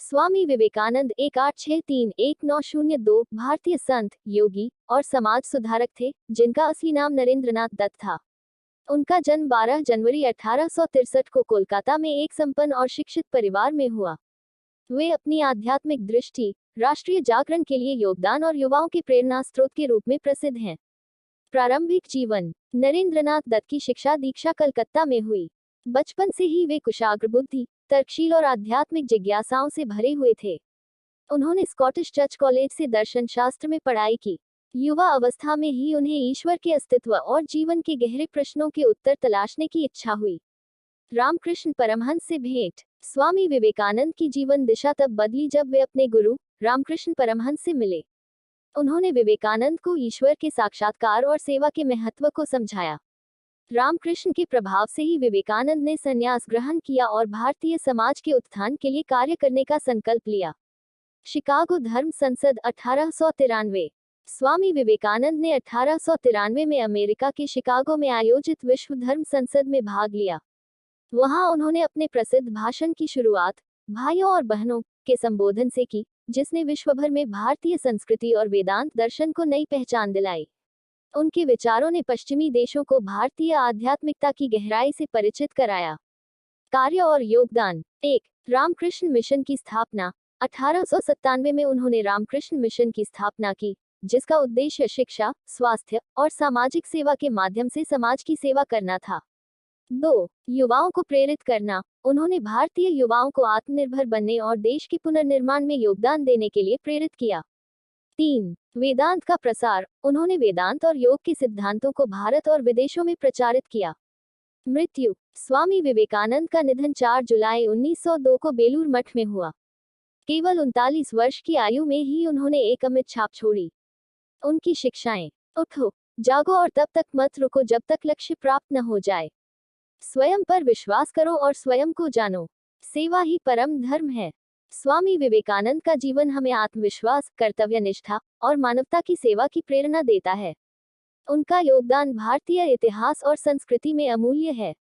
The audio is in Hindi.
स्वामी विवेकानंद 1863-1902 भारतीय संत, योगी और समाज सुधारक थे, जिनका असली नाम नरेंद्रनाथ दत्त था। उनका जन्म 12 जनवरी 1863 को कोलकाता में एक संपन्न और शिक्षित परिवार में हुआ। वे अपनी आध्यात्मिक दृष्टि, राष्ट्रीय जागरण के लिए योगदान और युवाओं के प्रेरणा स्रोत के रूप में प्रसिद्ध हैं। प्रारंभिक जीवन। नरेंद्रनाथ दत्त की शिक्षा दीक्षा कलकत्ता में हुई। बचपन से ही वे कुशाग्र बुद्धि, तर्कशील और आध्यात्मिक जिज्ञासाओं से भरे हुए थे। उन्होंने स्कॉटिश चर्च कॉलेज से दर्शन शास्त्र में पढ़ाई की। युवा अवस्था में ही उन्हें ईश्वर के अस्तित्व और जीवन के गहरे प्रश्नों के उत्तर तलाशने की इच्छा हुई। रामकृष्ण परमहंस से भेंट। स्वामी विवेकानंद की जीवन दिशा तब बदली जब वे अपने गुरु रामकृष्ण परमहंस से मिले। उन्होंने विवेकानंद को ईश्वर के साक्षात्कार और सेवा के महत्व को समझाया। रामकृष्ण के प्रभाव से ही विवेकानंद ने संन्यास ग्रहण किया और भारतीय समाज के उत्थान के लिए कार्य करने का संकल्प लिया। शिकागो धर्म संसद 1893। स्वामी विवेकानंद ने 1893 में अमेरिका के शिकागो में आयोजित विश्व धर्म संसद में भाग लिया। वहां उन्होंने अपने प्रसिद्ध भाषण की शुरुआत भाइयों और बहनों के संबोधन से की, जिसने विश्वभर में भारतीय संस्कृति और वेदांत दर्शन को नई पहचान दिलाई। उनके विचारों ने पश्चिमी देशों को भारतीय आध्यात्मिकता की गहराई से परिचित कराया। कार्य और योगदान। 1. रामकृष्ण मिशन की स्थापना। 1897 में उन्होंने रामकृष्ण मिशन की स्थापना की, जिसका उद्देश्य शिक्षा, स्वास्थ्य और सामाजिक सेवा के माध्यम से समाज की सेवा करना था। 2. युवाओं को प्रेरित करना। उन्होंने भारतीय युवाओं को आत्मनिर्भर बनने और देश के पुनर्निर्माण में योगदान देने के लिए प्रेरित किया। 3. वेदांत का प्रसार। उन्होंने वेदांत और योग के सिद्धांतों को भारत और विदेशों में प्रचारित किया। मृत्यु। स्वामी विवेकानंद का निधन 4 जुलाई 1902 को बेलूर मठ में हुआ। केवल 39 वर्ष की आयु में ही उन्होंने एक अमिट छाप छोड़ी। उनकी शिक्षाएं। उठो, जागो और तब तक मत रुको जब तक लक्ष्य प्राप्त न हो जाए। स्वयं पर विश्वास करो और स्वयं को जानो। सेवा ही परम धर्म है। स्वामी विवेकानंद का जीवन हमें आत्मविश्वास, कर्तव्यनिष्ठा और मानवता की सेवा की प्रेरणा देता है। उनका योगदान भारतीय इतिहास और संस्कृति में अमूल्य है।